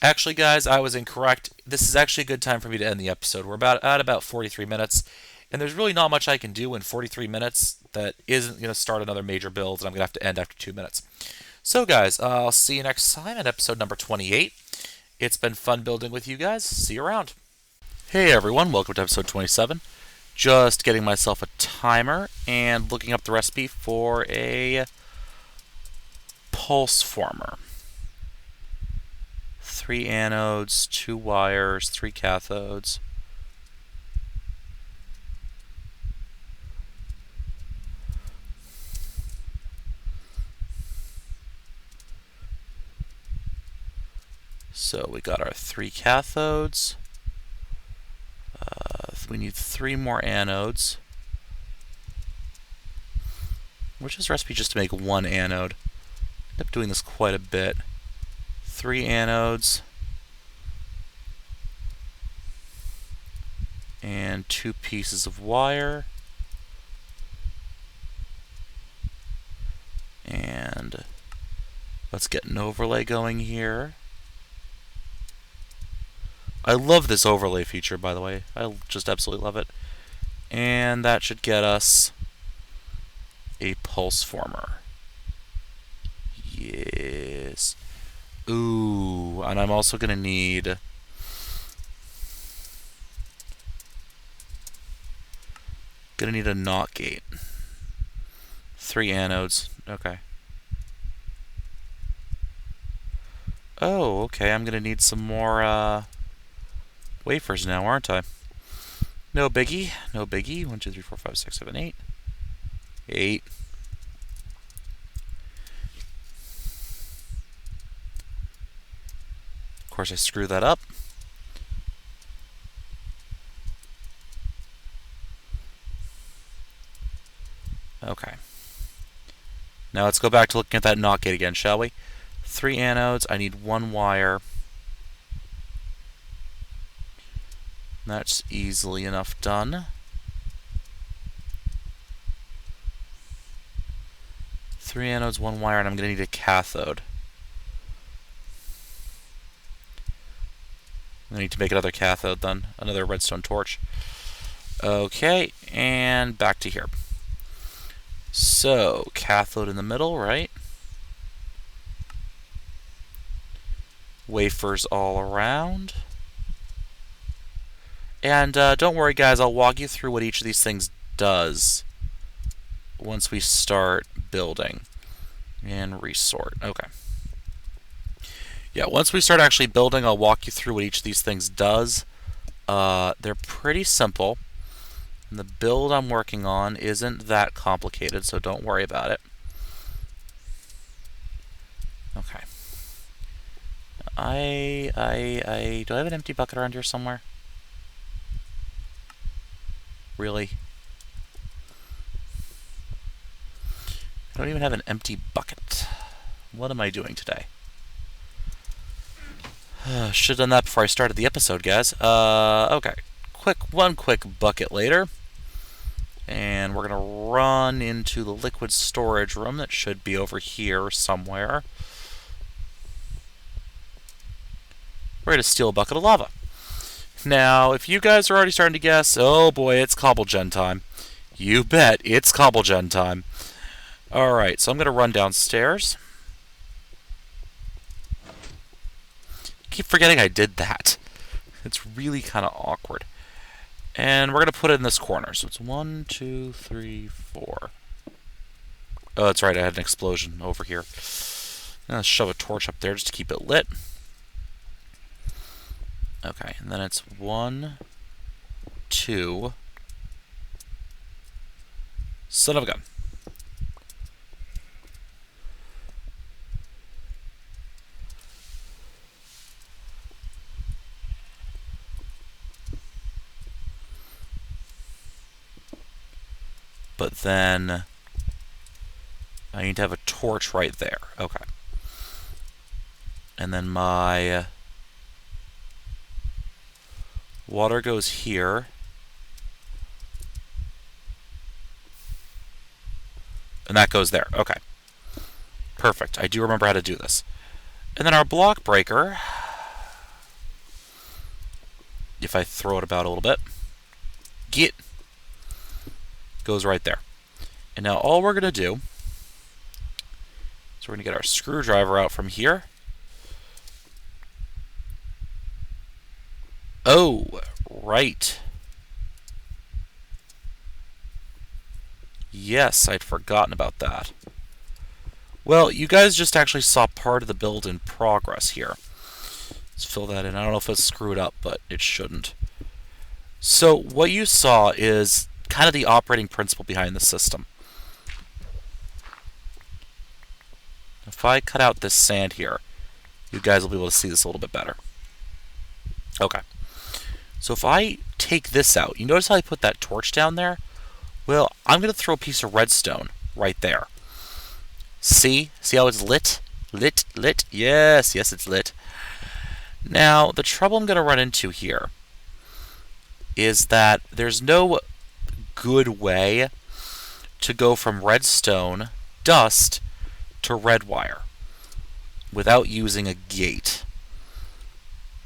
Actually, guys, I was incorrect. This is actually a good time for me to end the episode. We're about 43 minutes, and there's really not much I can do in 43 minutes that isn't going to start another major build, and I'm going to have to end after 2 minutes. So, guys, I'll see you next time at episode number 28. It's been fun building with you guys. See you around. Hey, everyone. Welcome to episode 27. Just getting myself a timer and looking up the recipe for a pulse former. 3 anodes, 2 wires, 3 cathodes. So we got our 3 cathodes. We need 3 more anodes. Which is recipe just to make 1 anode. End up doing this quite a bit. 3 anodes. And 2 pieces of wire. And let's get an overlay going here. I love this overlay feature, by the way. I just absolutely love it. And that should get us a pulse former. Yes. Ooh, and I'm also going to need a NOT gate. 3 anodes. Okay. Oh, okay. I'm going to need some more wafers now, aren't I? No biggie. No biggie. 1, 2, 3, 4, 5, 6, 7, 8. 8. Of course, I screw that up. Okay. Now let's go back to looking at that NOT gate again, shall we? 3 anodes. I need 1 wire. That's easily enough done. 3 anodes, 1 wire, and I'm going to need a cathode. I need to make another cathode then, another redstone torch. Okay, and back to here. So, cathode in the middle, right? Wafers all around. And don't worry, guys, I'll walk you through what each of these things does once we start building. And resort. Okay. Yeah, once we start actually building, I'll walk you through what each of these things does. They're pretty simple. And the build I'm working on isn't that complicated, so don't worry about it. Okay. Do I have an empty bucket around here somewhere? Really? I don't even have an empty bucket. What am I doing today? Should have done that before I started the episode, guys. Okay. One quick bucket later. And we're going to run into the liquid storage room that should be over here somewhere. We're going to steal a bucket of lava. Now, if you guys are already starting to guess, oh boy, it's cobblegen time. You bet, it's cobblegen time. Alright, so I'm going to run downstairs. Keep forgetting I did that. It's really kind of awkward. And we're going to put it in this corner. So it's 1, 2, 3, 4. Oh, that's right, I had an explosion over here. I'm going to shove a torch up there just to keep it lit. Okay, and then it's 1, 2. Son of a gun. But then I need to have a torch right there. Okay. And then my water goes here. And that goes there. Okay. Perfect. I do remember how to do this. And then our block breaker if I throw it about a little bit, get goes right there. And now all we're going to do is we're going to get our screwdriver out from here. Oh, right. Yes, I'd forgotten about that. Well, you guys just actually saw part of the build in progress here. Let's fill that in. I don't know if it's screwed up, but it shouldn't. So what you saw is kind of the operating principle behind the system. If I cut out this sand here, you guys will be able to see this a little bit better. Okay. So if I take this out, you notice how I put that torch down there? Well, I'm going to throw a piece of redstone right there. See? See how it's lit? Lit, lit. Yes, yes, it's lit. Now, the trouble I'm going to run into here is that there's no good way to go from redstone dust to red wire without using a gate.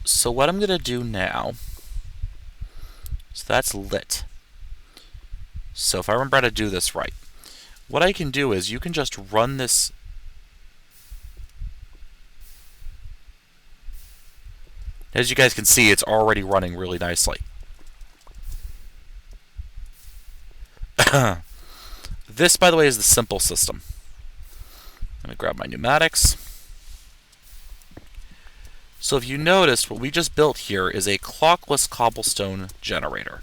So what I'm going to do now, so that's lit. So if I remember how to do this right, what I can do is you can just run this. As you guys can see, it's already running really nicely. This, by the way, is the simple system. Let me grab my pneumatics. So if you noticed, what we just built here is a clockless cobblestone generator.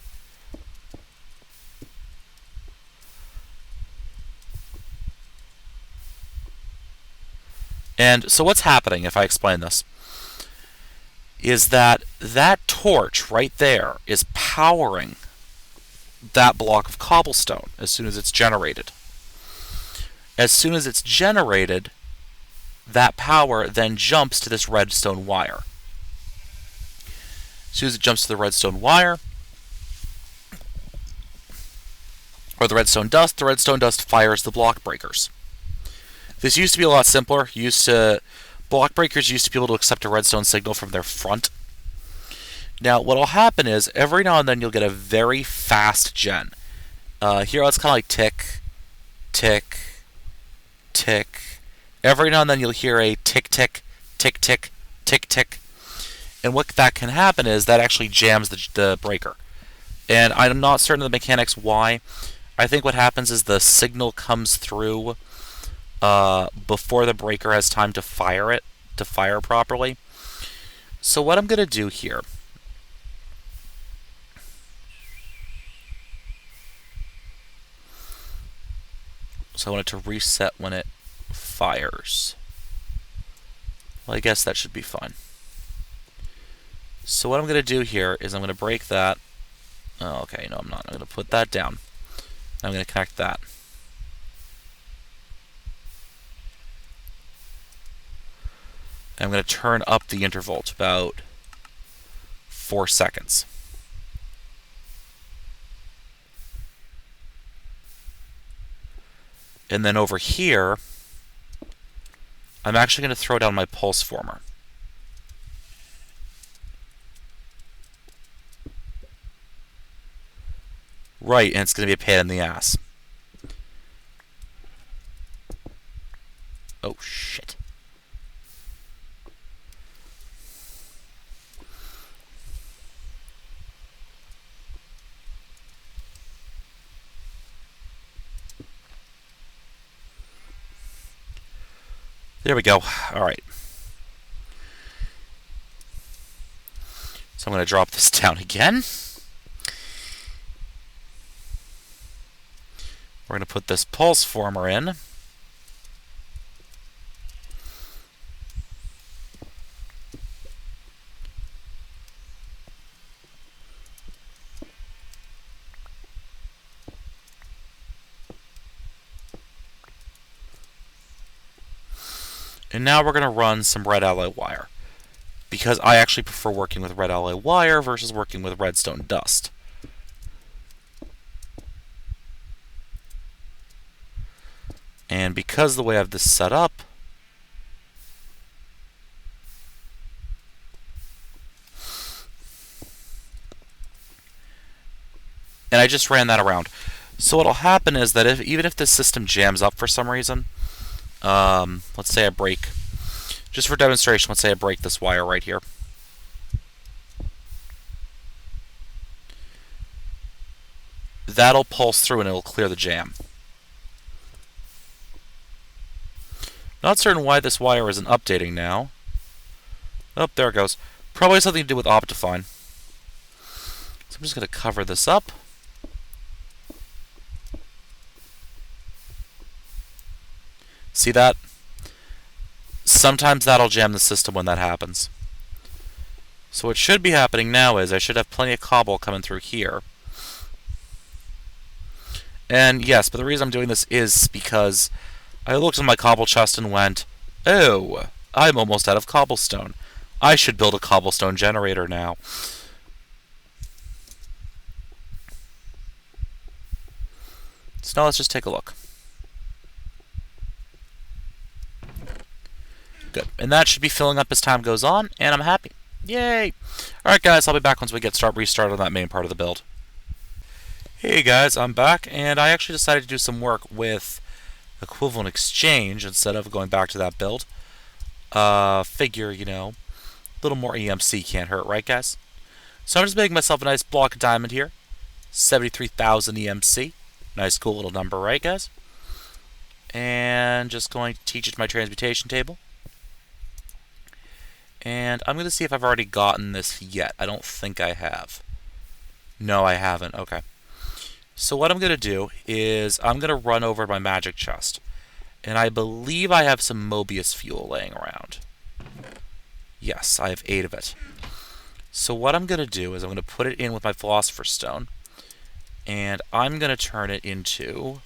And so what's happening, if I explain this, is that that torch right there is powering that block of cobblestone as soon as it's generated. As soon as it's generated, that power then jumps to this redstone wire. As soon as it jumps to the redstone wire, or the redstone dust fires the block breakers. This used to be a lot simpler. Block breakers used to be able to accept a redstone signal from their front. Now, what will happen is, every now and then you'll get a very fast gen. Here, it's kind of like tick, tick, tick. Every now and then you'll hear a tick, tick, tick, tick, tick, tick. And what that can happen is that actually jams the breaker. And I'm not certain of the mechanics why. I think what happens is the signal comes through before the breaker has time to fire properly. So what I'm going to do here, so I want it to reset when it fires. Well, I guess that should be fine. So what I'm going to do here is I'm going to break that. Oh, okay, no, I'm not. I'm going to put that down. I'm going to connect that. I'm going to turn up the interval to about 4 seconds. And then over here, I'm actually going to throw down my pulse former. Right, and it's going to be a pain in the ass. Oh, shit. There we go. All right. So I'm going to drop this down again. We're going to put this pulse former in. And now we're going to run some red alloy wire, because I actually prefer working with red alloy wire versus working with redstone dust. And because the way I have this set up, And I just ran that around. So what'll happen is that even if this system jams up for some reason, let's say I break, just for demonstration, let's say I break this wire right here. That'll pulse through and it'll clear the jam. Not certain why this wire isn't updating now. Oh, there it goes. Probably something to do with Optifine. So I'm just going to cover this up. See that? Sometimes that'll jam the system when that happens. So what should be happening now is I should have plenty of cobble coming through here. And yes, but the reason I'm doing this is because I looked in my cobble chest and went, oh, I'm almost out of cobblestone. I should build a cobblestone generator now. So now let's just take a look. Good. And that should be filling up as time goes on, and I'm happy. Yay! Alright guys, I'll be back once we restart on that main part of the build. Hey guys, I'm back, and I actually decided to do some work with equivalent exchange instead of going back to that build. Figure, you know, a little more EMC can't hurt, right guys? So I'm just making myself a nice block of diamond here. 73,000 EMC. Nice cool little number, right guys? And just going to teach it my transmutation table. And I'm going to see if I've already gotten this yet. I don't think I have. No, I haven't. Okay. So what I'm going to do is I'm going to run over my magic chest. And I believe I have some Mobius fuel laying around. Yes, I have 8 of it. So what I'm going to do is I'm going to put it in with my Philosopher's Stone. And I'm going to turn it into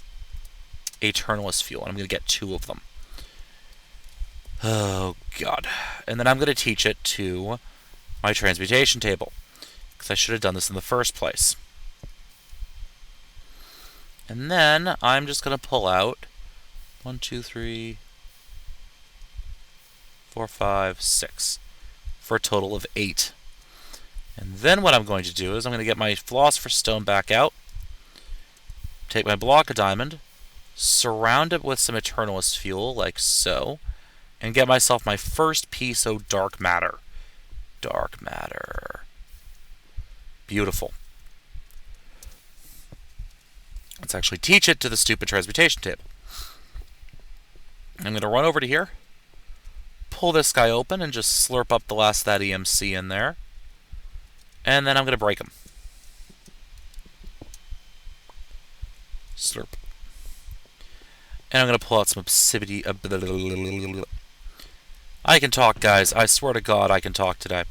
Eternalist fuel. And I'm going to get 2 of them. Oh, God. And then I'm going to teach it to my transmutation table. Because I should have done this in the first place. And then I'm just going to pull out 1, 2, 3, 4, 5, 6. For a total of 8. And then what I'm going to do is I'm going to get my Philosopher's Stone back out. Take my block of diamond. Surround it with some Eternalist fuel, like so. And get myself my first piece of dark matter. Dark matter. Beautiful. Let's actually teach it to the stupid transmutation table. I'm going to run over to here. Pull this guy open and just slurp up the last of that EMC in there. And then I'm going to break him. Slurp. And I'm going to pull out some obsidian. I can talk, guys. I swear to God, I can talk today.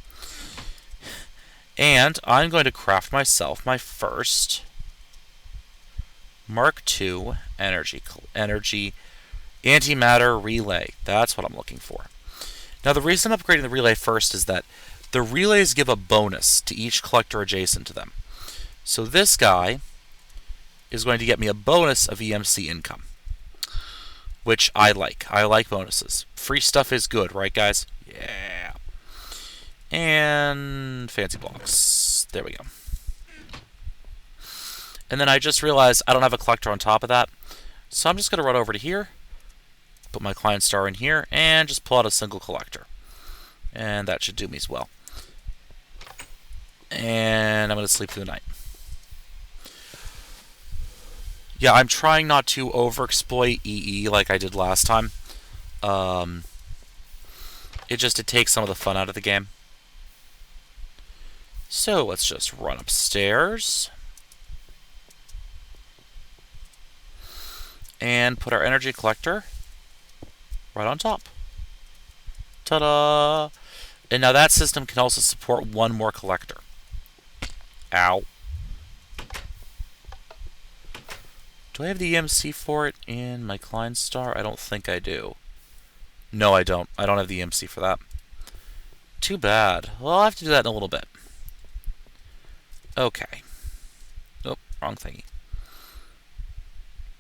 And I'm going to craft myself my first Mark II energy antimatter relay. That's what I'm looking for. Now, the reason I'm upgrading the relay first is that the relays give a bonus to each collector adjacent to them. So this guy is going to get me a bonus of EMC income, which I like. I like bonuses. Free stuff is good, right, guys? Yeah. And fancy blocks. There we go. And then I just realized I don't have a collector on top of that. So I'm just going to run over to here, put my client star in here, and just pull out a single collector. And that should do me as well. And I'm going to sleep through the night. Yeah, I'm trying not to overexploit EE like I did last time. It takes some of the fun out of the game. So let's just run upstairs. And put our energy collector right on top. Ta-da! And now that system can also support one more collector. Ow. Do I have the EMC for it in my Klein Star? I don't think I do. No, I don't. I don't have the EMC for that. Too bad. Well, I'll have to do that in a little bit. Okay. Nope, wrong thingy.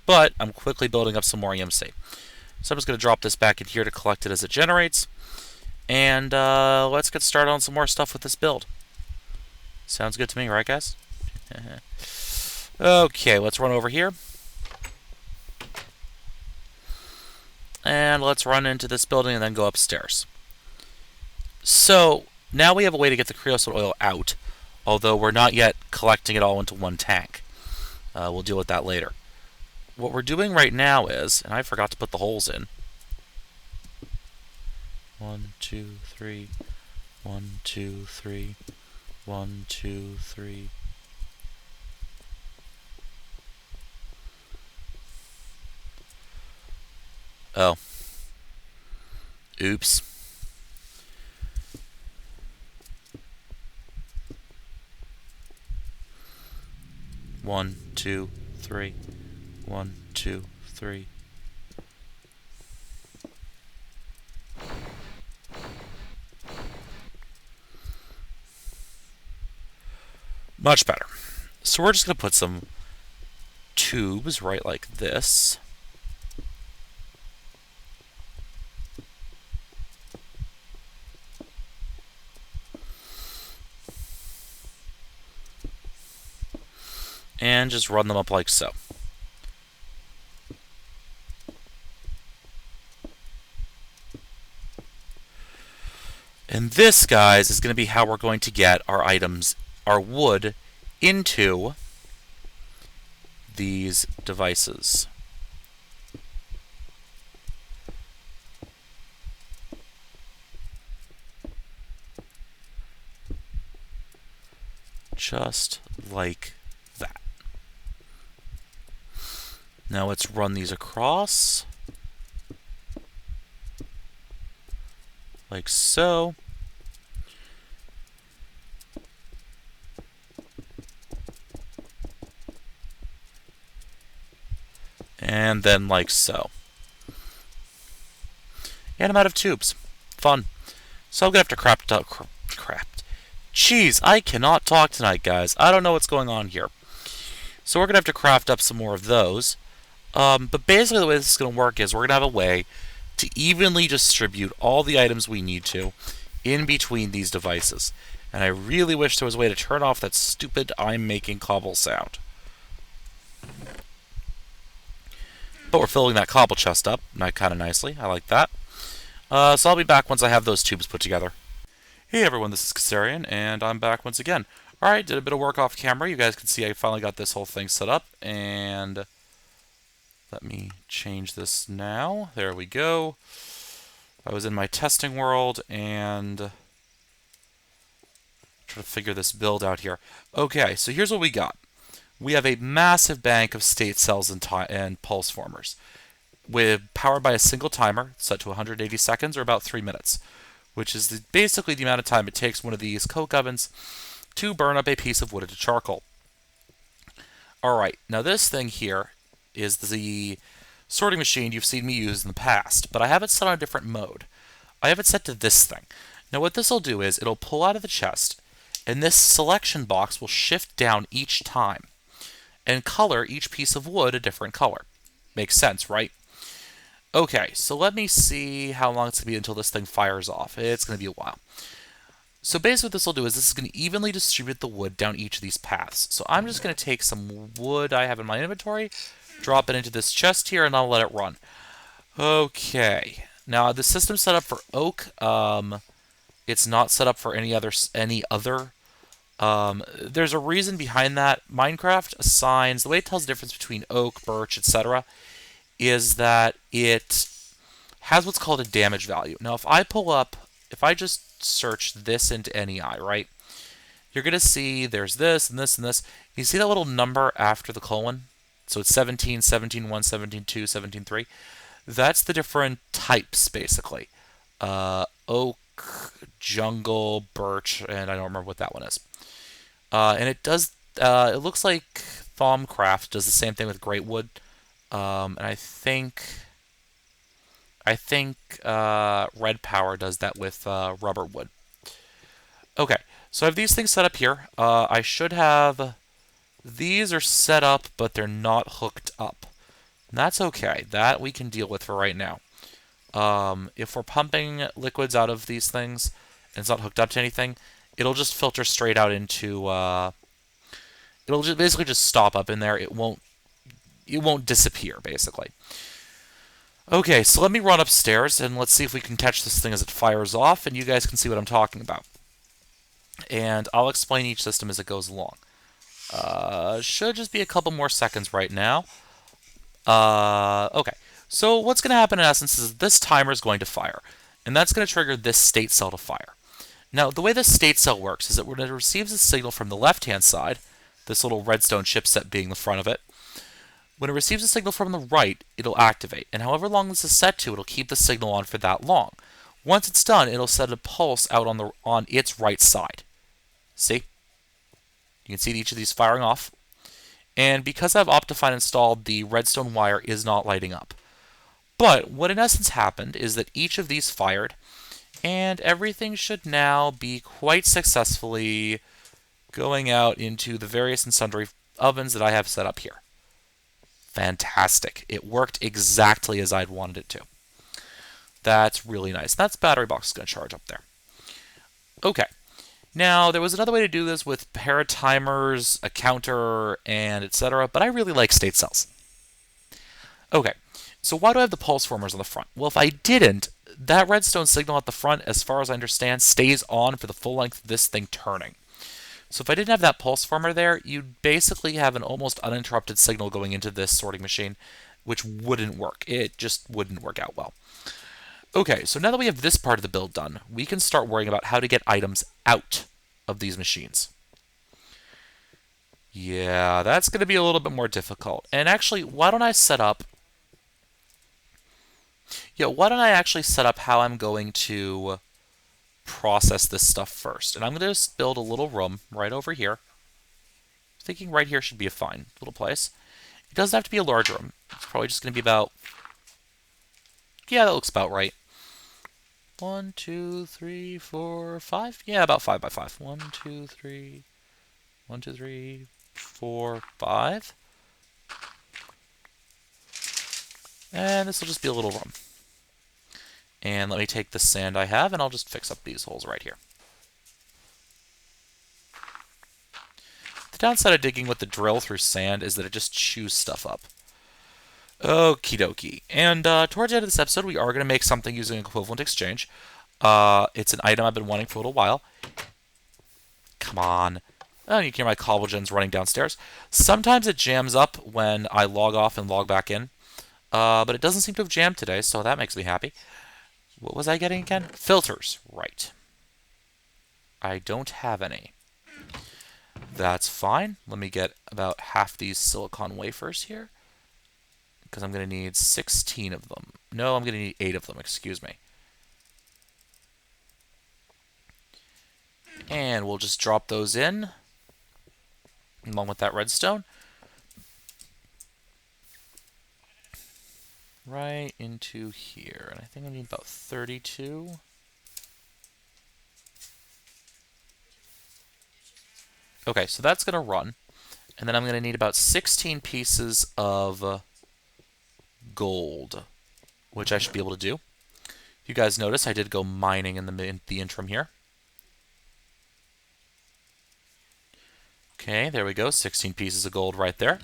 But I'm quickly building up some more EMC. So I'm just going to drop this back in here to collect it as it generates. And let's get started on some more stuff with this build. Sounds good to me, right guys? Okay, let's run over here. And let's run into this building and then go upstairs. So, now we have a way to get the creosote oil out, although we're not yet collecting it all into one tank. We'll deal with that later. What we're doing right now is, and I forgot to put the holes in. 1, 2, 3, 1, 2, 3, 1, 2, 3. Oh. Oops. One, two, three. 1, 2, 3. Much better. So we're just going to put some tubes right like this. And just run them up like so. And this, guys, is going to be how we're going to get our items, our wood, into these devices. Just like that. Now let's run these across. Like so. And then like so. And I'm out of tubes. Fun. So I'm going to have to crap. Jeez, I cannot talk tonight, guys. I don't know what's going on here. So we're going to have to craft up some more of those. But basically the way this is going to work is we're going to have a way to evenly distribute all the items we need to in between these devices. And I really wish there was a way to turn off that stupid I'm making cobble sound. But we're filling that cobble chest up kind of nicely. I like that. So I'll be back once I have those tubes put together. Hey everyone, this is Kassarian, and I'm back once again. Alright, did a bit of work off camera. You guys can see I finally got this whole thing set up, and let me change this now. There we go. I was in my testing world, and try to figure this build out here. Okay, so here's what we got. We have a massive bank of state cells and pulse formers, powered by a single timer set to 180 seconds or about 3 minutes, which is basically the amount of time it takes one of these coke ovens to burn up a piece of wood into charcoal. Alright, now this thing here is the sorting machine you've seen me use in the past, but I have it set on a different mode. I have it set to this thing. Now what this will do is it'll pull out of the chest, and this selection box will shift down each time and color each piece of wood a different color. Makes sense, right? Okay, so let me see how long it's going to be until this thing fires off. It's going to be a while. So basically what this will do is this is going to evenly distribute the wood down each of these paths. So I'm just going to take some wood I have in my inventory, drop it into this chest here, and I'll let it run. Okay. Now the system's set up for oak. It's not set up for any other. There's a reason behind that. Minecraft assigns the way it tells the difference between oak, birch, etc. is that it has what's called a damage value. Now, if I just search this into NEI, right, you're going to see there's this and this and this. You see that little number after the colon? So it's 17, 17.1, 17.2, 17.3. That's the different types, basically. Oak, jungle, birch, and I don't remember what that one is. And it does, it looks like Thaumcraft does the same thing with great wood. And I think Red Power does that with rubber wood. Okay, so I have these things set up here. I should have... These are set up, but they're not hooked up. And that's okay. That we can deal with for right now. If we're pumping liquids out of these things and it's not hooked up to anything, it'll just filter straight out into It'll just basically just stop up in there. It won't disappear basically. Okay, so let me run upstairs and let's see if we can catch this thing as it fires off, and you guys can see what I'm talking about. And I'll explain each system as it goes along. Should just be a couple more seconds right now. Okay, so what's going to happen in essence is this timer is going to fire, and that's going to trigger this state cell to fire. Now, the way this state cell works is that when it receives a signal from the left-hand side, this little redstone chipset being the front of it, when it receives a signal from the right, it'll activate, and however long this is set to, it'll keep the signal on for that long. Once it's done, it'll set a pulse out on its right side. See? You can see each of these firing off. And because I've Optifine installed, the redstone wire is not lighting up. But what in essence happened is that each of these fired, and everything should now be quite successfully going out into the various and sundry ovens that I have set up here. Fantastic. It worked exactly as I'd wanted it to. That's really nice. That's battery box is going to charge up there. Okay. Now, there was another way to do this with paratimers, a counter, and etc., but I really like state cells. Okay, so why do I have the pulse formers on the front? Well, if I didn't, that redstone signal at the front, as far as I understand, stays on for the full length of this thing turning. So if I didn't have that pulse former there, you'd basically have an almost uninterrupted signal going into this sorting machine, which wouldn't work. It just wouldn't work out well. Okay, so now that we have this part of the build done, we can start worrying about how to get items out of these machines. Yeah, that's going to be a little bit more difficult. And actually, why don't I actually set up how I'm going to process this stuff first. And I'm going to just build a little room right over here. Thinking right here should be a fine little place. It doesn't have to be a large room. It's probably just going to be about... Yeah, that looks about right. 1, 2, 3, 4, 5. Yeah, about 5 by 5. 1, 2, 3. 1, 2, 3, 4, 5. And this will just be a little room. And let me take the sand I have, and I'll just fix up these holes right here. The downside of digging with the drill through sand is that it just chews stuff up. Okie dokie. And towards the end of this episode, we are going to make something using equivalent exchange. It's an item I've been wanting for a little while. Come on. Oh, you can hear my cobble gens running downstairs. Sometimes it jams up when I log off and log back in. But it doesn't seem to have jammed today, so that makes me happy. What was I getting again? Filters. Right. I don't have any. That's fine. Let me get about half these silicon wafers here, because I'm going to need 16 of them. No, I'm going to need 8 of them, excuse me. And we'll just drop those in, along with that redstone. Right into here. And I think I need about 32. Okay, so that's going to run. And then I'm going to need about 16 pieces of gold, which I should be able to do. You guys notice I did go mining in the interim here. Okay, there we go. 16 pieces of gold right there.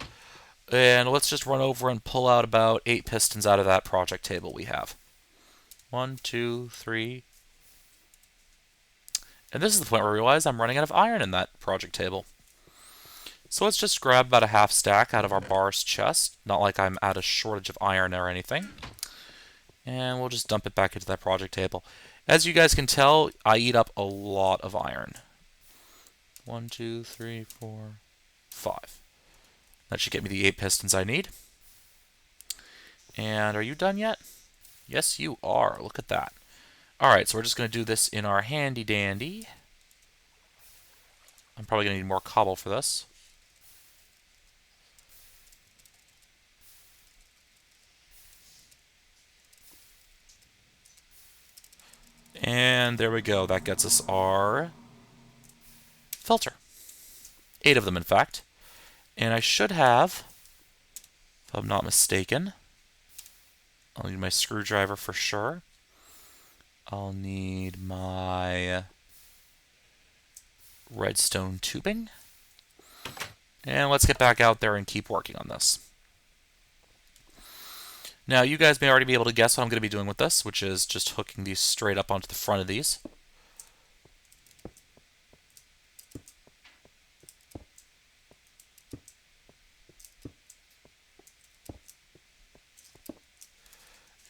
And let's just run over and pull out about 8 pistons out of that project table we have. 1, 2, 3. And this is the point where I realize I'm running out of iron in that project table. So let's just grab about a half stack out of our bars chest. Not like I'm at a shortage of iron or anything. And we'll just dump it back into that project table. As you guys can tell, I eat up a lot of iron. 1, 2, 3, 4, 5. That should get me the 8 pistons I need. And are you done yet? Yes, you are. Look at that. Alright, so we're just going to do this in our handy dandy. I'm probably going to need more cobble for this. And there we go. That gets us our filter. 8 of them, in fact. And I should have, if I'm not mistaken, I'll need my screwdriver for sure. I'll need my redstone tubing. And let's get back out there and keep working on this. Now, you guys may already be able to guess what I'm going to be doing with this, which is just hooking these straight up onto the front of these.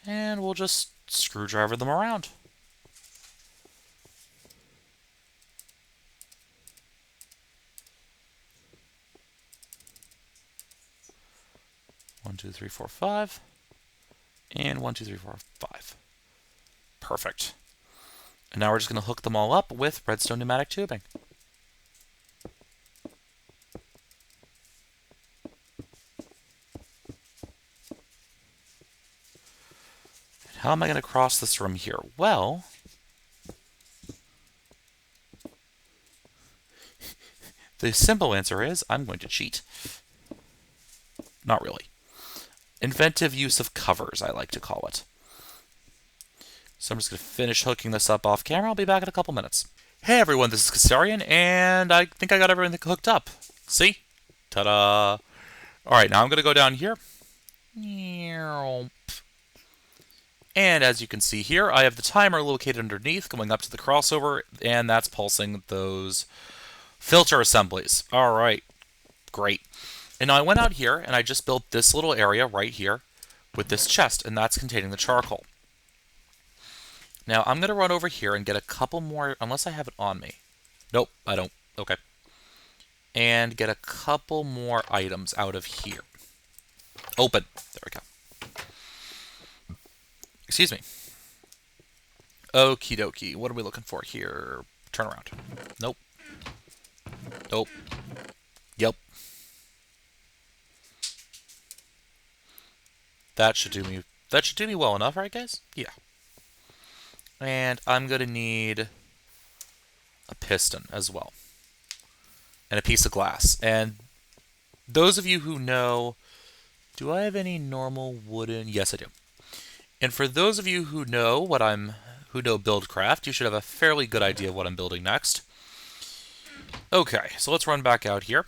And we'll just screwdriver them around. One, two, three, four, five. And 1, 2, 3, 4, 5. Perfect. And now we're just going to hook them all up with redstone pneumatic tubing. And how am I going to cross this from here? Well, the simple answer is I'm going to cheat. Not really. Inventive use of covers, I like to call it. So I'm just going to finish hooking this up off camera. I'll be back in a couple minutes. Hey everyone, this is Kassarian, and I think I got everything hooked up. See? Ta-da! Alright, now I'm going to go down here. And as you can see here, I have the timer located underneath, going up to the crossover, and that's pulsing those filter assemblies. Alright, great. And now I went out here, and I just built this little area right here with this chest, and that's containing the charcoal. Now, I'm going to run over here and get a couple more, unless I have it on me. Nope, I don't. Okay. And get a couple more items out of here. Open. There we go. Excuse me. Okie dokie. What are we looking for here? Turn around. Nope. Nope. Yep. That should do me well enough, right guys? Yeah. And I'm going to need a piston as well. And a piece of glass. And those of you who know, do I have any normal wooden? Yes, I do. And for those of you who know who know Buildcraft, you should have a fairly good idea of what I'm building next. Okay, so let's run back out here.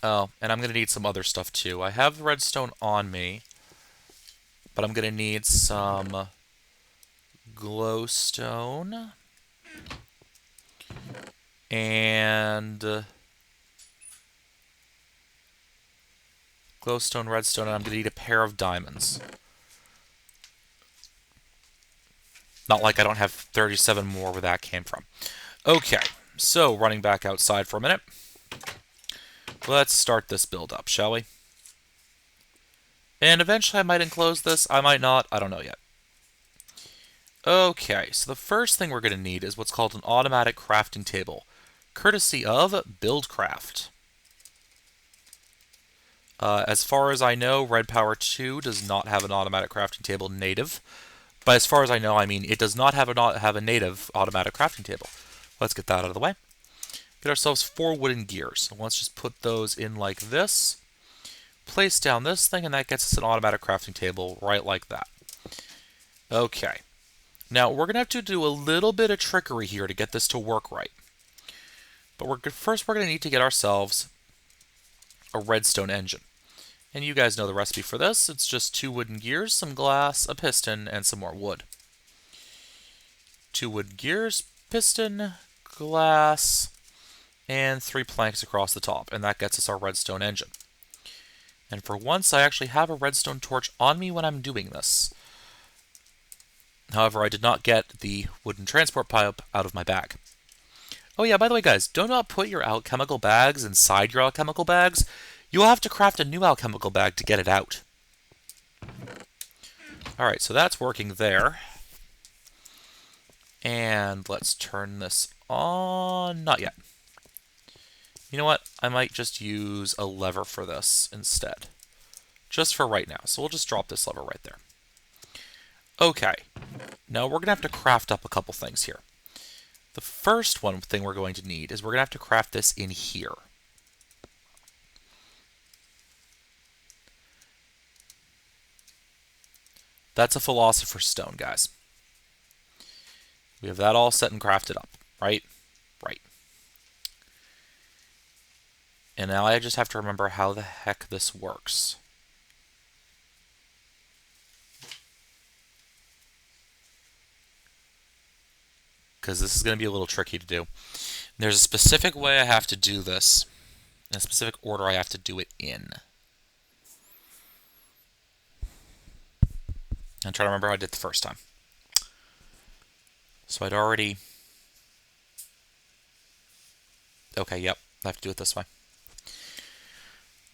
Oh, and I'm going to need some other stuff too. I have redstone on me, but I'm going to need some glowstone and glowstone, redstone, and I'm going to need a pair of diamonds. Not like I don't have 37 more where that came from. Okay, so running back outside for a minute. Let's start this build up, shall we? And eventually I might enclose this, I might not, I don't know yet. Okay, so the first thing we're going to need is what's called an automatic crafting table, courtesy of Buildcraft. As far as I know, Red Power 2 does not have an automatic crafting table native. But as far as I know, I mean, it does not have a native automatic crafting table. Let's get that out of the way. Get ourselves 4 wooden gears. Let's just put those in like this. Place down this thing, and that gets us an automatic crafting table right like that. Okay. Now, we're going to have to do a little bit of trickery here to get this to work right. But first we're going to need to get ourselves a redstone engine. And you guys know the recipe for this. It's just 2 wooden gears, some glass, a piston, and some more wood. 2 wooden gears, piston, glass, and 3 planks across the top. And that gets us our redstone engine. And for once, I actually have a redstone torch on me when I'm doing this. However, I did not get the wooden transport pipe out of my bag. Oh yeah, by the way guys, do not put your alchemical bags inside your alchemical bags. You will have to craft a new alchemical bag to get it out. Alright, so that's working there. And let's turn this on. Not yet. You know what? I might just use a lever for this instead. Just for right now. So we'll just drop this lever right there. Okay. Now we're going to have to craft up a couple things here. The first thing we're going to need is we're going to have to craft this in here. That's a philosopher's stone, guys. We have that all set and crafted up, right? Right. And now I just have to remember how the heck this works. Because this is going to be a little tricky to do. There's a specific way I have to do this, and a specific order I have to do it in. I'm trying to remember how I did the first time. So I'd already... Okay, yep, I have to do it this way.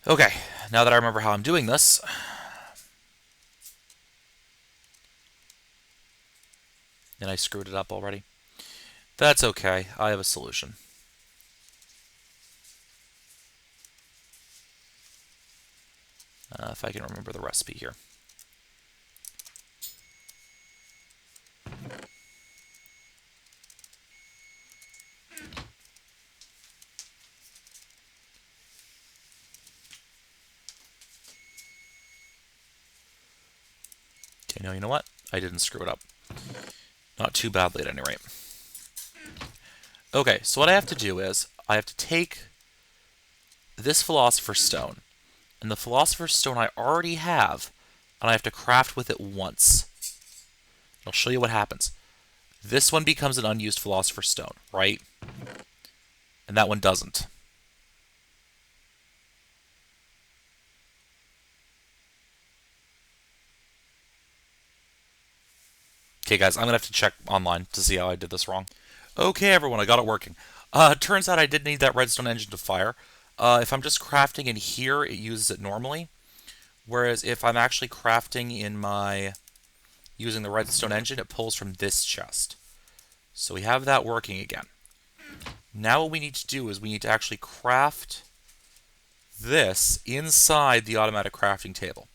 Okay, now that I remember how I'm doing this, and I screwed it up already, that's okay. I have a solution. If I can remember the recipe here. Okay, now you know what? I didn't screw it up. Not too badly at any rate. Okay, so what I have to do is, I have to take this Philosopher's Stone, and the Philosopher's Stone I already have, and I have to craft with it once. I'll show you what happens. This one becomes an unused Philosopher's Stone, right? And that one doesn't. Okay, guys, I'm going to have to check online to see how I did this wrong. Okay, everyone, I got it working. Turns out I did need that redstone engine to fire. If I'm just crafting in here, it uses it normally. Whereas if I'm actually crafting in my... using the redstone engine, it pulls from this chest. So we have that working again. Now what we need to do is we need to actually craft this inside the automatic crafting table.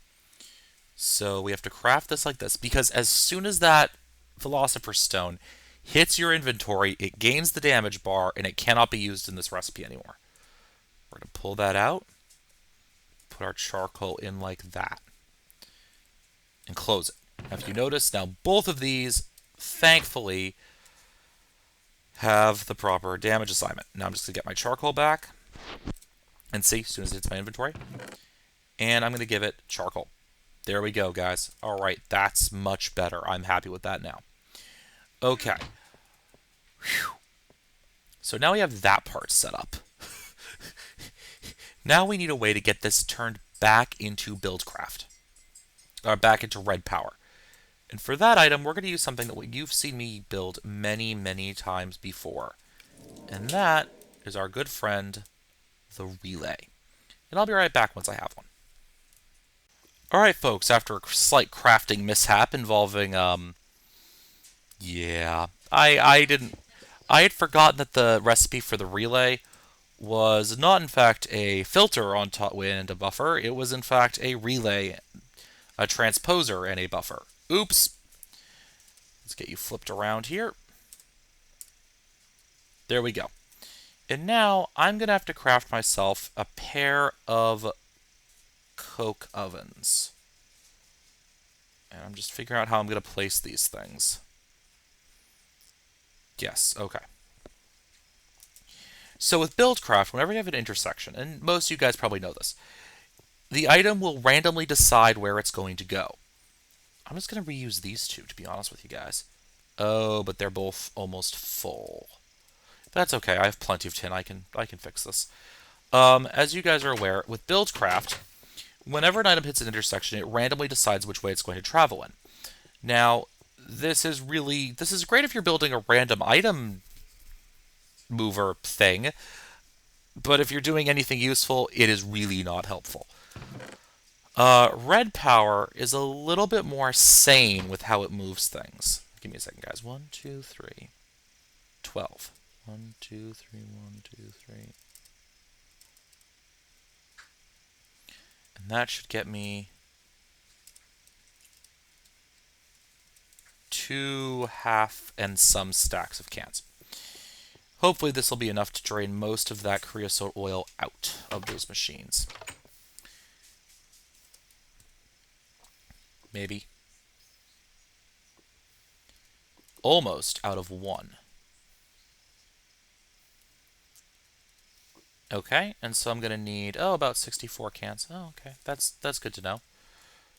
So we have to craft this like this, because as soon as that Philosopher's Stone hits your inventory, it gains the damage bar, and it cannot be used in this recipe anymore. We're going to pull that out, put our charcoal in like that, and close it. Now, if you notice, now both of these, thankfully, have the proper damage assignment. Now I'm just going to get my charcoal back, and see, as soon as it hits my inventory, and I'm going to give it charcoal. There we go, guys. Alright, that's much better. I'm happy with that now. Okay. Whew. So now we have that part set up. Now we need a way to get this turned back into Buildcraft. Or back into Red Power. And for that item, we're going to use something that you've seen me build many, many times before. And that is our good friend, the relay. And I'll be right back once I have one. Alright, folks, after a slight crafting mishap involving, yeah, I had forgotten that the recipe for the relay was not, in fact, a filter on top and a buffer. It was, in fact, a relay, a transposer, and a buffer. Oops. Let's get you flipped around here. There we go. And now I'm going to have to craft myself a pair of coke ovens. And I'm just figuring out how I'm going to place these things. Yes, okay. So with Buildcraft, whenever you have an intersection, and most of you guys probably know this, the item will randomly decide where it's going to go. I'm just going to reuse these two, to be honest with you guys. Oh, but they're both almost full. That's okay, I have plenty of tin, I can fix this. As you guys are aware, with Buildcraft, whenever an item hits an intersection, it randomly decides which way it's going to travel in. Now, this is great if you're building a random item mover thing, but if you're doing anything useful, it is really not helpful. Red Power is a little bit more sane with how it moves things. Give me a second, guys. 1, 2, 3, 12. 1, 2, 3, 1, 2, 3. And that should get me 2 half and some stacks of cans. Hopefully this will be enough to drain most of that creosote oil out of those machines. Maybe. Almost out of 1. Okay, and so I'm going to need, about 64 cans. Oh, okay, that's good to know.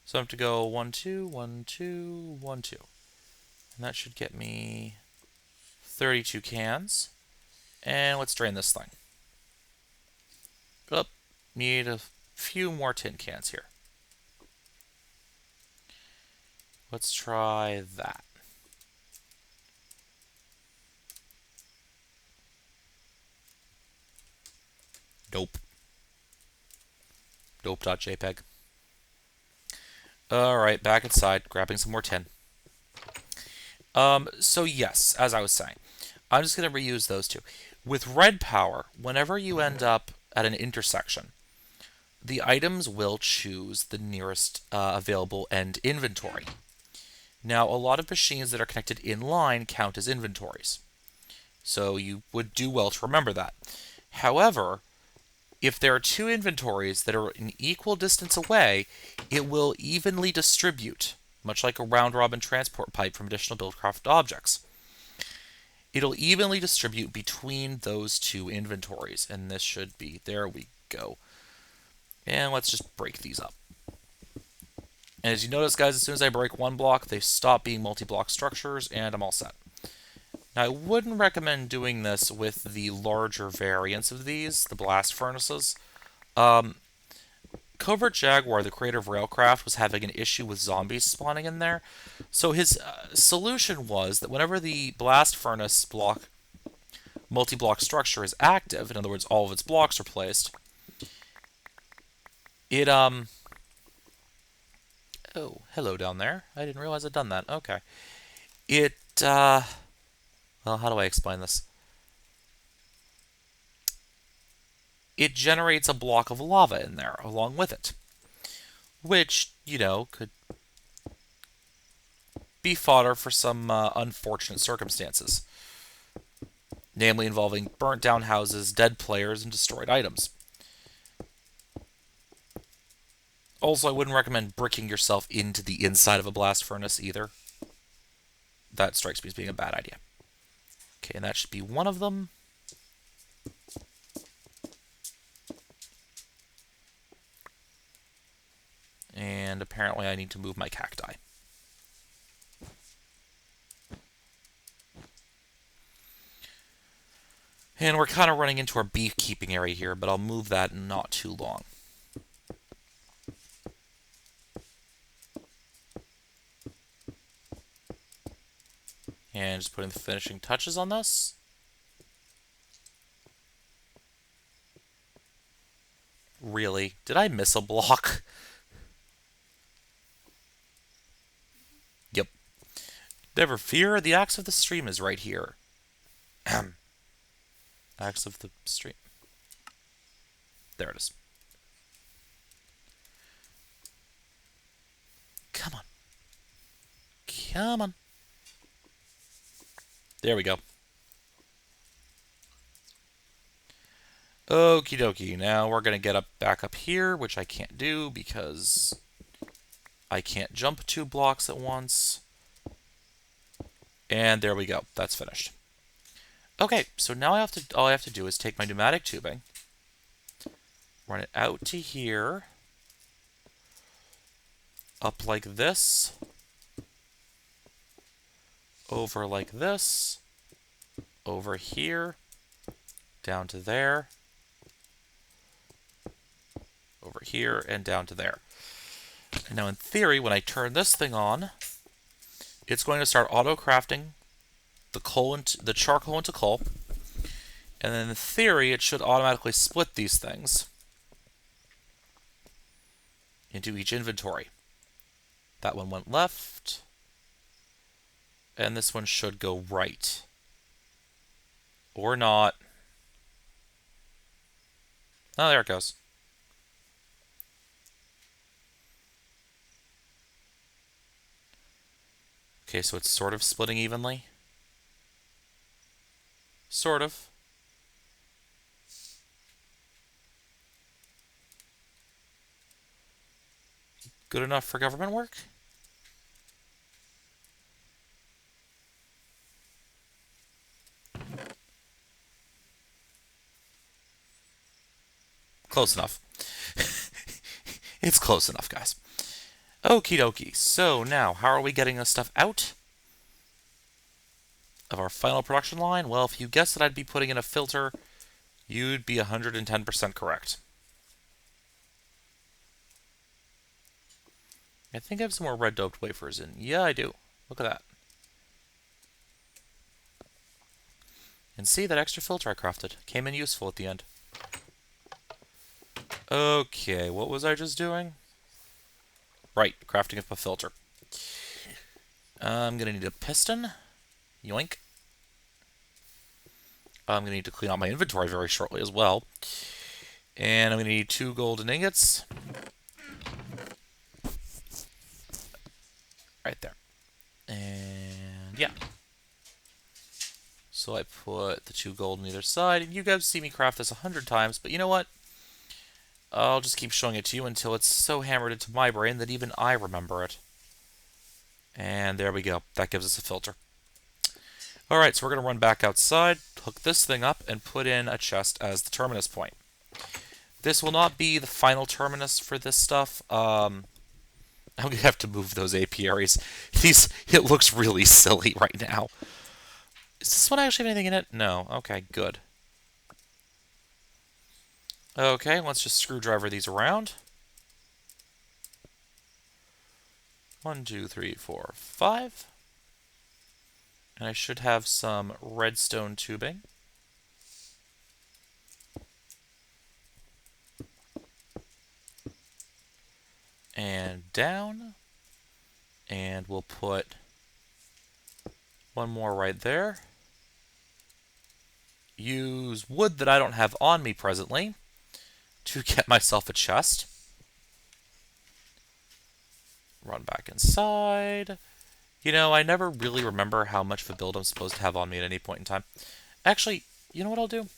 So I have to go 1, 2, 1, 2, 1, 2. And that should get me 32 cans. And let's drain this thing. Oh, need a few more tin cans here. Let's try that. Nope. Nope.jpg. Alright, back inside, grabbing some more tin. So yes, as I was saying, I'm just going to reuse those two. With red power, whenever you end up at an intersection, the items will choose the nearest available end inventory. Now, a lot of machines that are connected in line count as inventories, so you would do well to remember that. However, if there are two inventories that are an equal distance away, it will evenly distribute, much like a round-robin transport pipe from additional Buildcraft objects. It'll evenly distribute between those two inventories, and this should be, there we go. And let's just break these up. And as you notice, guys, as soon as I break one block, they stop being multi-block structures, and I'm all set. Now, I wouldn't recommend doing this with the larger variants of these, the blast furnaces. Covert Jaguar, the creator of Railcraft, was having an issue with zombies spawning in there. So his solution was that whenever the blast furnace block multi-block structure is active, in other words, all of its blocks are placed, it oh, hello down there. I didn't realize I'd done that. Okay. It well, how do I explain this? It generates a block of lava in there along with it, which, could be fodder for some unfortunate circumstances, namely involving burnt down houses, dead players, and destroyed items. Also, I wouldn't recommend bricking yourself into the inside of a blast furnace either. That strikes me as being a bad idea. Okay, and that should be one of them. And apparently I need to move my cacti. And we're kind of running into our beekeeping area here, but I'll move that in not too long. And just putting the finishing touches on this. Really? Did I miss a block? Yep. Never fear, the axe of the stream is right here. Axe of the stream. There it is. Come on. Come on. There we go. Okie dokie. Now we're going to get back up here, which I can't do because I can't jump 2 blocks at once. And there we go. That's finished. Okay, so now all I have to do is take my pneumatic tubing, run it out to here, up like this, over like this, over here, down to there, over here, and down to there. And now in theory, when I turn this thing on, it's going to start auto-crafting the charcoal into coal, and then in theory, it should automatically split these things into each inventory. That one went left, and this one should go right. Or not. Oh, there it goes. Okay, so it's sort of splitting evenly. Sort of. Good enough for government work? Close enough. It's close enough, guys. Okie dokie. So now, how are we getting this stuff out of our final production line? Well, if you guessed that I'd be putting in a filter, you'd be 110% correct. I think I have some more red doped wafers in. Yeah, I do. Look at that. And see, that extra filter I crafted came in useful at the end. Okay, what was I just doing? Right, crafting up a filter. I'm going to need a piston. Yoink. I'm going to need to clean out my inventory very shortly as well. And I'm going to need 2 golden ingots. Right there. And yeah. So I put the 2 gold on either side. And you guys see me craft this 100 times, but you know what? I'll just keep showing it to you until it's so hammered into my brain that even I remember it. And there we go. That gives us a filter. Alright, so we're going to run back outside, hook this thing up, and put in a chest as the terminus point. This will not be the final terminus for this stuff. I'm going to have to move those apiaries. It looks really silly right now. Is this one actually have anything in it? No. Okay, good. Okay, let's just screwdriver these around. 1, 2, 3, 4, 5. And I should have some redstone tubing. And down. And we'll put one more right there. Use wood that I don't have on me presently to get myself a chest. Run back inside. You know, I never really remember how much of a build I'm supposed to have on me at any point in time. Actually, you know what I'll do?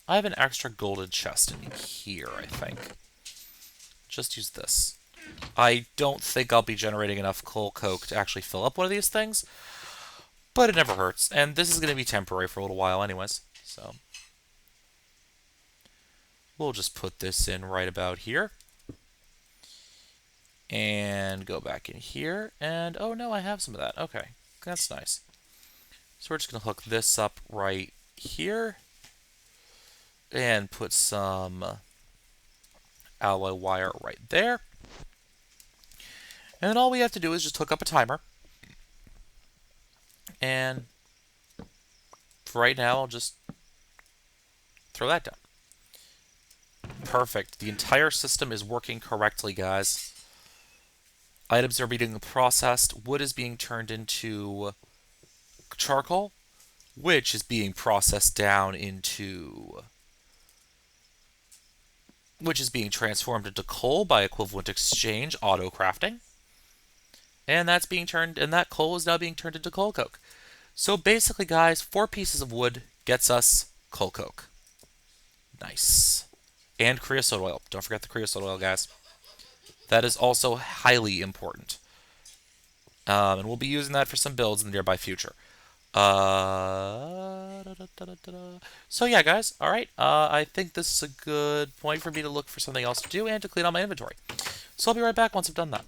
I have an extra golden chest in here, I think. Just use this. I don't think I'll be generating enough coal coke to actually fill up one of these things, but it never hurts. And this is going to be temporary for a little while anyways, so we'll just put this in right about here. And go back in here, and oh no, I have some of that. Okay, that's nice. So we're just going to hook this up right here, and put some alloy wire right there. And then all we have to do is just hook up a timer. And for right now, I'll just throw that down. Perfect. The entire system is working correctly, guys. Items are being processed. Wood is being turned into charcoal, which is being processed down into... which is being transformed into coal by equivalent exchange auto crafting. And that's being turned, and that coal is now being turned into coal coke. So basically, guys, 4 pieces of wood gets us coal coke. Nice. And creosote oil. Don't forget the creosote oil, guys. That is also highly important. And we'll be using that for some builds in the nearby future. So yeah, guys. All right. I think this is a good point for me to look for something else to do and to clean out my inventory. So I'll be right back once I've done that.